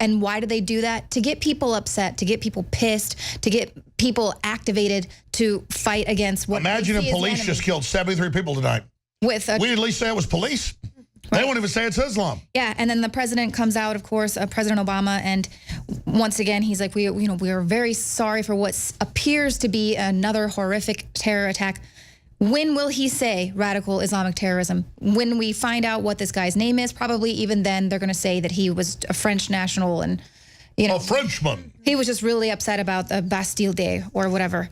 And why do they do that? To get people upset, to get people pissed, to get people activated to fight against what. Imagine if police just killed 73 people tonight. With we'd at least say it was police. They won't even say it's Islam. Yeah, and then the president comes out, of course, President Obama, and once again he's like, we are very sorry for what appears to be another horrific terror attack. When will he say radical Islamic terrorism? When we find out what this guy's name is, probably even then they're going to say that he was a French national and, a Frenchman. He was just really upset about the Bastille Day or whatever.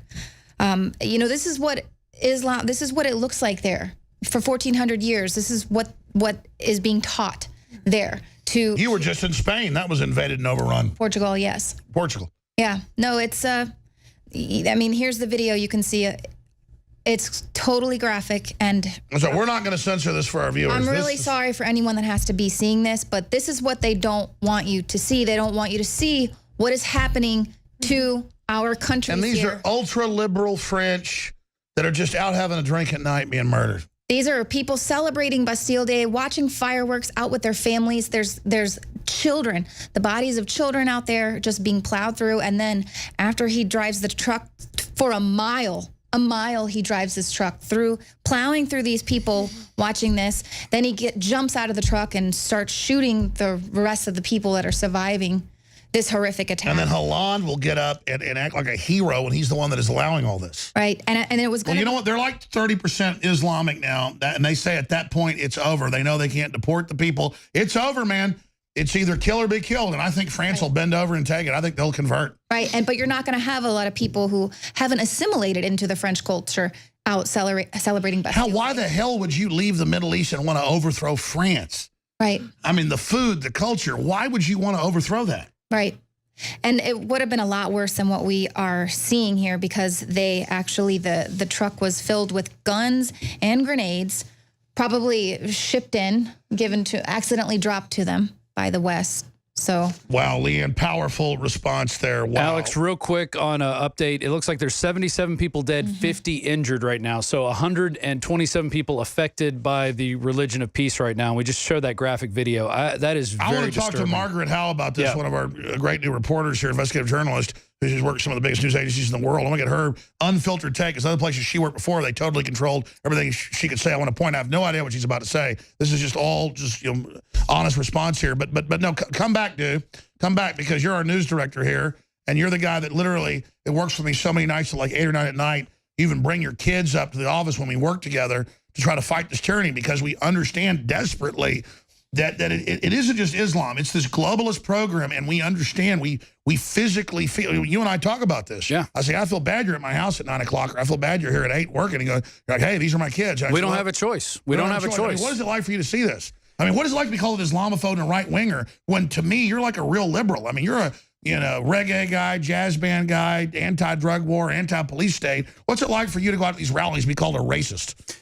This is what Islam. This is what it looks like there for 1,400 years. This is what is being taught there. You were just in Spain. That was invaded and overrun. Portugal, yes. Portugal. Yeah. No, it's. I mean, here's the video. You can see it. It's totally graphic, and so we're not going to censor this for our viewers. I'm really sorry for anyone that has to be seeing this, but this is what they don't want you to see. They don't want you to see what is happening to our country. And these are ultra-liberal French that are just out having a drink at night being murdered. These are people celebrating Bastille Day, watching fireworks out with their families. There's children, the bodies of children out there just being plowed through, and then after he drives the truck for a mile he drives this truck through, plowing through these people watching this. Then he jumps out of the truck and starts shooting the rest of the people that are surviving this horrific attack. And then Hollande will get up and act like a hero, and he's the one that is allowing all this. Right, and it was going to... Well, you know what? They're like 30% Islamic now, and they say at that point it's over. They know they can't deport the people. It's over, man. It's either kill or be killed, and I think France will bend over and take it. I think they'll convert. Right, but you're not going to have a lot of people who haven't assimilated into the French culture out celebrating Bastille Day. Why the hell would you leave the Middle East and want to overthrow France? Right. I mean, the food, the culture, why would you want to overthrow that? Right. And it would have been a lot worse than what we are seeing here, because they actually, the truck was filled with guns and grenades, probably shipped in, accidentally dropped to them by the West. So wow, Leanne, powerful response there. Wow. Alex, real quick on an update. It looks like there's 77 people dead, 50 injured right now. So 127 people affected by the religion of peace right now. We just showed that graphic video. That is very I want to talk disturbing. to Margaret Howe about this, one of our great new reporters here, investigative journalist, who's worked some of the biggest news agencies in the world. I want to get her unfiltered take, because other places she worked before, they totally controlled everything she could say. I want to point out, I have no idea what she's about to say. This is just all honest response here. But no, come back, dude. Come back, because you're our news director here, and you're the guy that literally, it works for me so many nights at like 8 or 9 at night. You even bring your kids up to the office when we work together to try to fight this tyranny, because we understand desperately that it isn't just Islam. It's this globalist program, and we understand, we physically feel. You and I talk about this. Yeah. I say, I feel bad you're at my house at 9 o'clock, or I feel bad you're here at 8 working. And you're like, hey, these are my kids. We don't have a choice. We don't have a choice. I mean, what is it like for you to see this? I mean, what is it like to be called an Islamophobe and a right-winger when, to me, you're like a real liberal? I mean, you're a reggae guy, jazz band guy, anti-drug war, anti-police state. What's it like for you to go out to these rallies and be called a racist?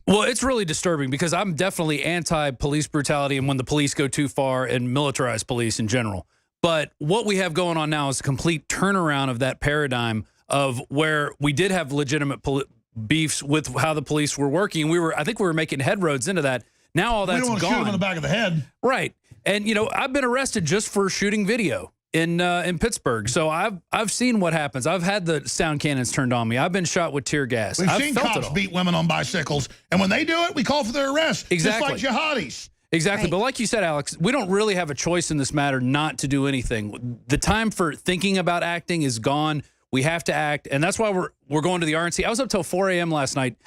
Well, it's really disturbing, because I'm definitely anti-police brutality and when the police go too far, and militarize police in general. But what we have going on now is a complete turnaround of that paradigm of where we did have legitimate beefs with how the police were working. I think we were making headroads into that. Now all that's gone. We don't want to shoot him in the back of the head. Right. And, I've been arrested just for shooting video in Pittsburgh. So I've seen what happens. I've had the sound cannons turned on me. I've been shot with tear gas. We've seen cops beat women on bicycles, and when they do it, we call for their arrest. Exactly. Just like jihadis. Exactly. Right. But like you said, Alex, we don't really have a choice in this matter not to do anything. The time for thinking about acting is gone. We have to act, and that's why we're going to the RNC. I was up till 4 a.m. last night.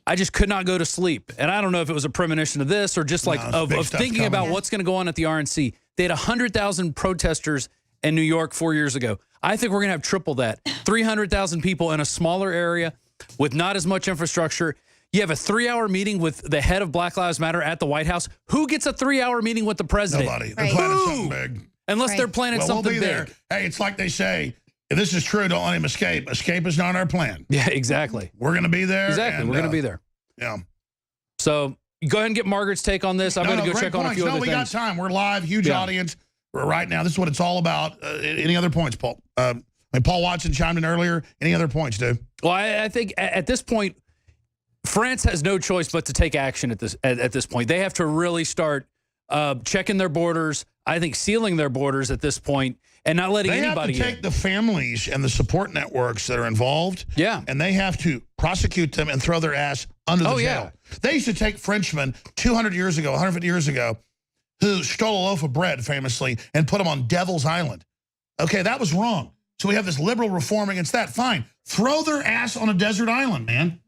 I just could not go to sleep, and I don't know if it was a premonition of this or just like of thinking about what's going to go on at the RNC. They had 100,000 protesters in New York 4 years ago. I think we're going to have triple that. 300,000 people in a smaller area with not as much infrastructure. You have a 3-hour meeting with the head of Black Lives Matter at the White House. Who gets a 3-hour meeting with the president? Nobody. They're planning something big. Unless they're planning something we'll be big. There. Hey, it's like they say, if this is true, don't let him escape. Escape is not our plan. Yeah, exactly. We're going to be there. Exactly. We're going to be there. Yeah. So go ahead and get Margaret's take on this. I'm going to go check on a few other things. We got time. We're live, huge audience. We're right now. This is what it's all about. Any other points, Paul? Paul Watson chimed in earlier. Any other points, dude? Well, I think at this point, France has no choice but to take action at this point. They have to really start checking their borders. I think sealing their borders at this point and not letting anybody in. They have to take the families and the support networks that are involved. Yeah. And they have to prosecute them and throw their ass under the jail. They used to take Frenchmen 200 years ago, 150 years ago, who stole a loaf of bread famously and put them on Devil's Island. Okay, that was wrong. So we have this liberal reform against that. Fine. Throw their ass on a desert island, man.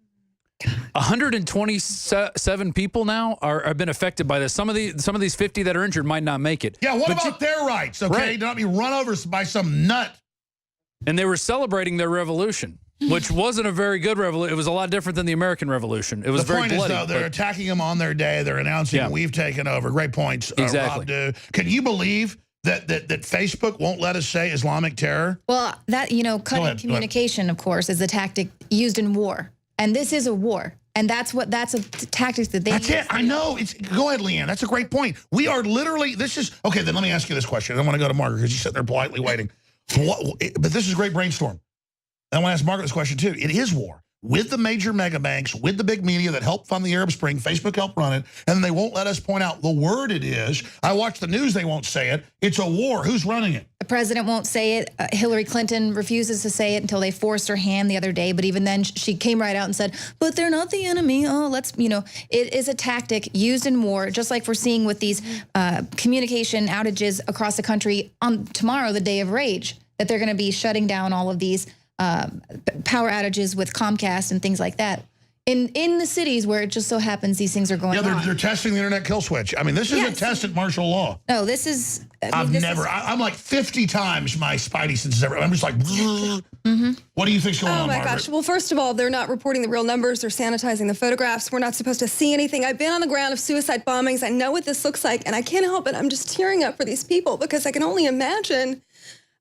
127 people now have been affected by this. Some of these 50 that are injured might not make it. Yeah, what about their rights, okay? Right. Not be run over by some nut. And they were celebrating their revolution, which wasn't a very good revolution. It was a lot different than the American Revolution. It was very bloody. The point is, though, they're attacking them on their day. They're announcing we've taken over. Great points, exactly. Rob. Can you believe that Facebook won't let us say Islamic terror? Well, that, cutting communication, of course, is a tactic used in war. And this is a war. And that's a tactic that they use. That's it. I know. Go ahead, Leanne. That's a great point. We are literally, okay, then let me ask you this question. I want to go to Margaret because she's sitting there politely waiting. But this is a great brainstorm. I want to ask Margaret this question, too. It is war. With the major mega banks, with the big media that helped fund the Arab Spring, Facebook helped run it, and they won't let us point out the word it is. I watch the news, they won't say it. It's a war. Who's running it? The president won't say it. Hillary Clinton refuses to say it until they forced her hand the other day. But even then, she came right out and said, but they're not the enemy. Oh, it is a tactic used in war, just like we're seeing with these communication outages across the country on tomorrow, the Day of Rage, that they're going to be shutting down all of these power outages with Comcast and things like that in the cities where it just so happens these things are going on. Yeah, they're testing the internet kill switch. I mean, this is a test at martial law. No, this is... I'm like 50 times my spidey senses ever. I'm just like... What do you think's going on, Margaret? Oh, my gosh. Well, first of all, they're not reporting the real numbers. They're sanitizing the photographs. We're not supposed to see anything. I've been on the ground of suicide bombings. I know what this looks like, and I can't help it. I'm just tearing up for these people because I can only imagine...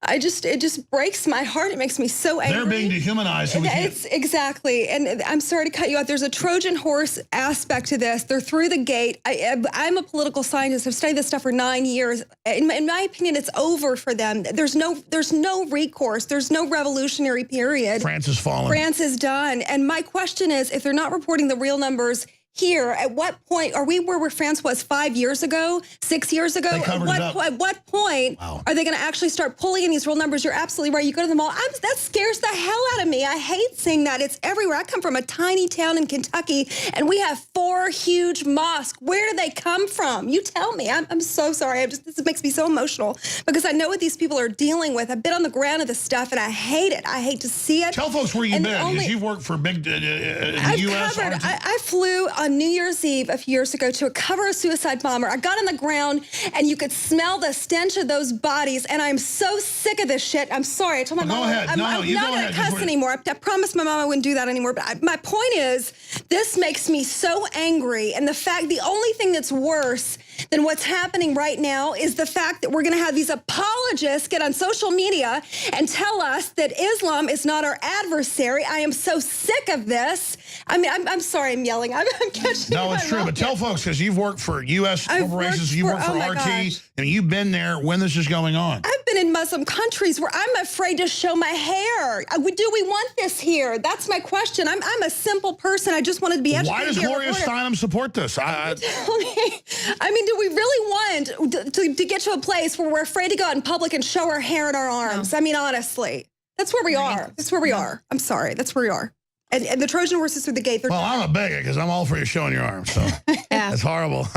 it just breaks my heart. It makes me so angry. They're being dehumanized. So Exactly. And I'm sorry to cut you out. There's a Trojan horse aspect to this. They're through the gate. I'm a political scientist. I've studied this stuff for 9 years. In my opinion, it's over for them. There's no recourse. There's no revolutionary period. France is fallen. France is done. And my question is, if they're not reporting the real numbers here, at what point are we where France was 5 years ago, 6 years ago? At what point are they going to actually start pulling in these real numbers? You're absolutely right. You go to the mall. That scares the hell out of me. I hate seeing that. It's everywhere. I come from a tiny town in Kentucky, and we have 4 huge mosques. Where do they come from? You tell me. I'm so sorry. This makes me so emotional because I know what these people are dealing with. I've been on the ground of this stuff, and I hate it. I hate to see it. Tell folks where you've been, because you've worked for big U.S. I flew on New Year's Eve a few years ago to cover a suicide bomber. I got on the ground and you could smell the stench of those bodies, and I'm so sick of this shit. I'm sorry. I told my mom I'm not going to cuss anymore. I promised my mom I wouldn't do that anymore. But my point is, this makes me so angry. And the only thing that's worse than what's happening right now is the fact that we're going to have these apologists get on social media and tell us that Islam is not our adversary. I am so sick of this. I mean, I'm sorry I'm yelling. I'm catching No, it's true. But tell folks, because you've worked for U.S. corporations, you've worked for RT, and you've been there when this is going on. I've been in Muslim countries where I'm afraid to show my hair. Do we want this here? That's my question. I'm a simple person. I just wanted to be educated. Why does Gloria Steinem support this? I mean, do we really want to get to a place where we're afraid to go out in public and show our hair and our arms? No. I mean, honestly, that's where we are. That's where we are. I'm sorry. That's where we are. And the Trojan horse is through the gate. Well, I'm a bigot because I'm all for you showing your arms. So that's horrible.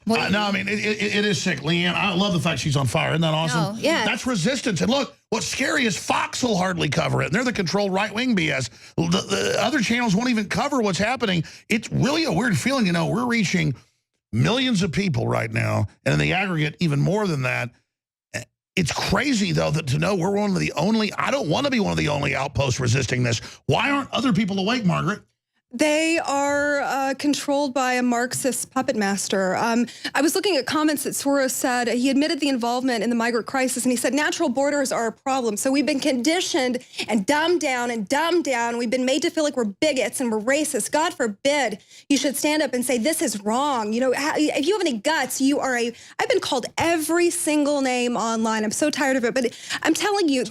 No, I mean, it is sick. Leanne, I love the fact she's on fire. Isn't that awesome? No, yeah. That's resistance. And look, what's scary is Fox will hardly cover it. And they're the controlled right-wing BS. The other channels won't even cover what's happening. It's really a weird feeling. We're reaching millions of people right now. And in the aggregate, even more than that. It's crazy, though, that to know we're one of the only, I don't want to be one of the only outposts resisting this. Why aren't other people awake, Margaret? They are controlled by a Marxist puppet master. I was looking at comments that Soros said. He admitted the involvement in the migrant crisis, and he said natural borders are a problem. So we've been conditioned and dumbed down and dumbed down. We've been made to feel like we're bigots and we're racist. God forbid you should stand up and say, this is wrong. If you have any guts, you are I've been called every single name online. I'm so tired of it. But I'm telling you,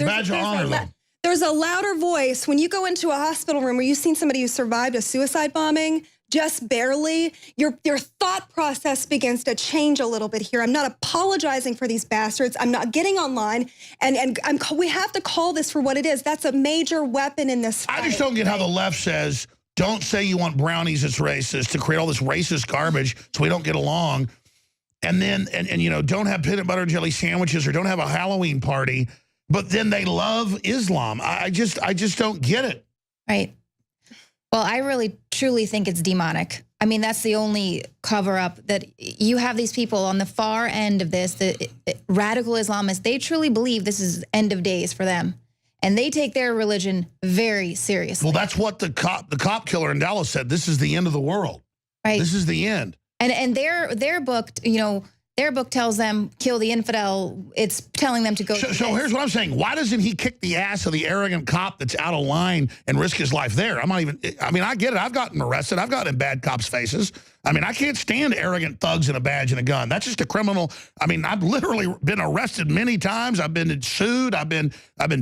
there's a louder voice when you go into a hospital room where you've seen somebody who survived a suicide bombing. just barely, your thought process begins to change a little bit here. I'm not apologizing for these bastards. I'm not getting online, and we have to call this for what it is. That's a major weapon in this fight. I just don't get how the left says, don't say you want brownies, it's racist, to create all this racist garbage so we don't get along. And then, and you know, don't have peanut butter and jelly sandwiches or don't have a Halloween party, but then they love Islam. I just don't get it. Right. Well, I really, truly think it's demonic. I mean, that's the only cover-up, that you have these people on the far end of this, the radical Islamists. They truly believe this is end of days for them. And they take their religion very seriously. Well, that's what the cop killer in Dallas said. This is the end of the world. Right. This is the end. And their book, you know, their book tells them, kill the infidel. It's telling them to go. So here's what I'm saying. Why doesn't he kick the ass of the arrogant cop that's out of line and risk his life there? I mean, I get it. I've gotten arrested. I've gotten in bad cops' faces. I mean, I can't stand arrogant thugs in a badge and a gun. That's just a criminal. I mean, I've literally been arrested many times. I've been sued. I've been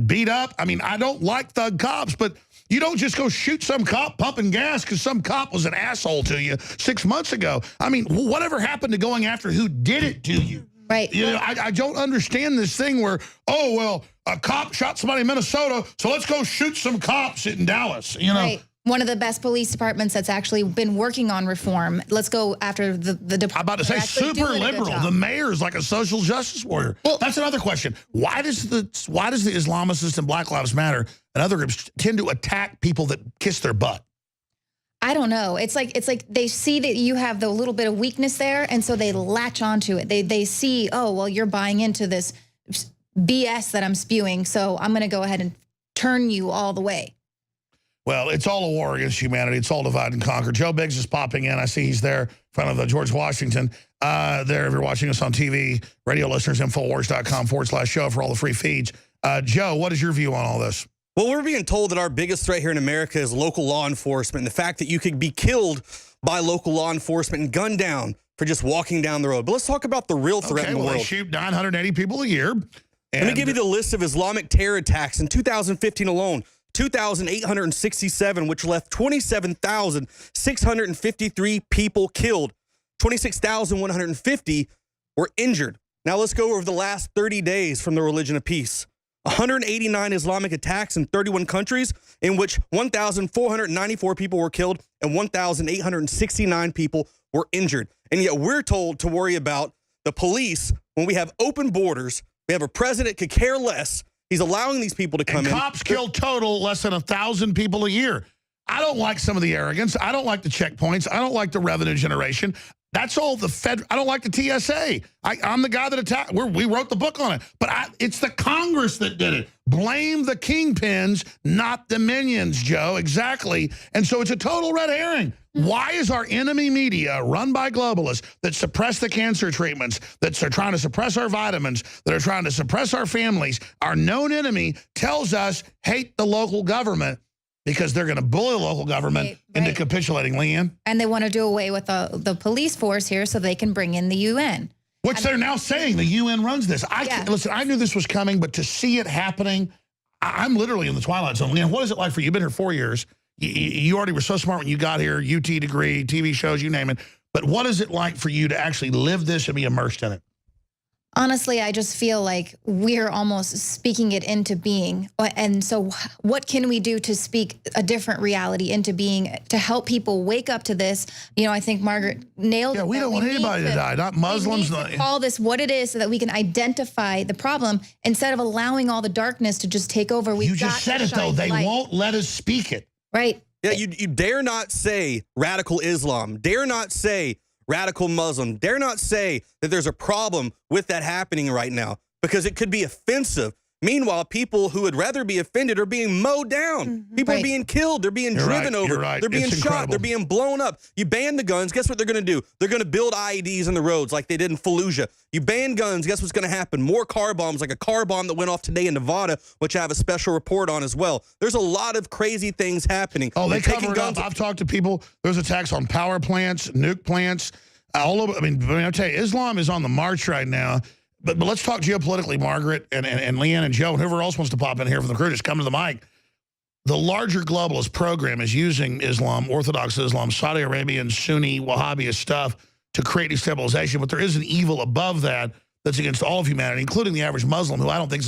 beat up. I mean, I don't like thug cops, but you don't just go shoot some cop pumping gas because some cop was an asshole to you 6 months ago. I mean, whatever happened to going after who did it to you? Right. You know, I don't understand this thing where, oh, well, a cop shot somebody in Minnesota, so let's go shoot some cops in Dallas, you know. Right. One of the best police departments that's actually been working on reform. Let's go after the department. I'm about to say super liberal. The mayor's like a social justice warrior. Well, that's another question. Why does the Islamicists and Black Lives Matter and other groups tend to attack people that kiss their butt? I don't know. It's like they see that you have the little bit of weakness there, and so they latch onto it. They see, oh, well, you're buying into this BS that I'm spewing, so I'm going to go ahead and turn you all the way. Well, it's all a war against humanity. It's all divide and conquer. Joe Biggs is popping in. I see he's there in front of the George Washington. There, if you're watching us on TV, radio listeners, Infowars.com/show for all the free feeds. Joe, what is your view on all this? Well, we're being told that our biggest threat here in America is local law enforcement, and the fact that you could be killed by local law enforcement and gunned down for just walking down the road. But let's talk about the real threat in the world. They shoot 980 people a year. Let me give you the list of Islamic terror attacks in 2015 alone. 2,867, which left 27,653 people killed. 26,150 were injured. Now let's go over the last 30 days from the religion of peace. 189 Islamic attacks in 31 countries, in which 1,494 people were killed and 1,869 people were injured. And yet we're told to worry about the police when we have open borders. We have a president could care less. He's allowing these people to come in. Cops kill total less than 1,000 people a year. I don't like some of the arrogance. I don't like the checkpoints. I don't like the revenue generation. That's all the Fed. I don't like the TSA. I'm the guy that attacked. We wrote the book on it. But it's the Congress that did it. Blame the kingpins, not the minions, Joe. Exactly. And so it's a total red herring. Why is our enemy media run by globalists that suppress the cancer treatments, that are trying to suppress our vitamins, that are trying to suppress our families? Our known enemy tells us hate the local government because they're going to bully the local government into capitulating, Leanne. And they want to do away with the police force here so they can bring in the UN. Which they're now saying the UN runs this. Listen, I knew this was coming, but to see it happening, I'm literally in the twilight zone. Leanne, what is it like for you? You've been here 4 years. You already were so smart when you got here, UT degree, TV shows, you name it. But what is it like for you to actually live this and be immersed in it? Honestly, I just feel like we're almost speaking it into being. And so what can we do to speak a different reality into being, to help people wake up to this? You know, I think Margaret nailed it. Yeah, we don't want anybody to die, not Muslims. We need to call this what it is so that we can identify the problem instead of allowing all the darkness to just take over. You just said it, though. They won't let us speak it. Right. Yeah, you dare not say radical Islam, dare not say radical Muslim, dare not say that there's a problem with that happening right now because it could be offensive. Meanwhile, people who would rather be offended are being mowed down. People are being killed. They're being driven over. They're being shot. They're being blown up. You ban the guns. Guess what they're going to do? They're going to build IEDs in the roads like they did in Fallujah. You ban guns. Guess what's going to happen? More car bombs, like a car bomb that went off today in Nevada, which I have a special report on as well. There's a lot of crazy things happening. Oh, they cover it up. I've talked to people. There's attacks on power plants, nuke plants, all over. I mean, I'll tell you, Islam is on the march right now. But let's talk geopolitically, Margaret and Leanne and Joe and whoever else wants to pop in here from the crew. Just come to the mic. the larger globalist program is using Islam, Orthodox Islam, Saudi Arabian, Sunni, Wahhabist stuff to create destabilization. But there is an evil above that that's against all of humanity, including the average Muslim, who I don't think is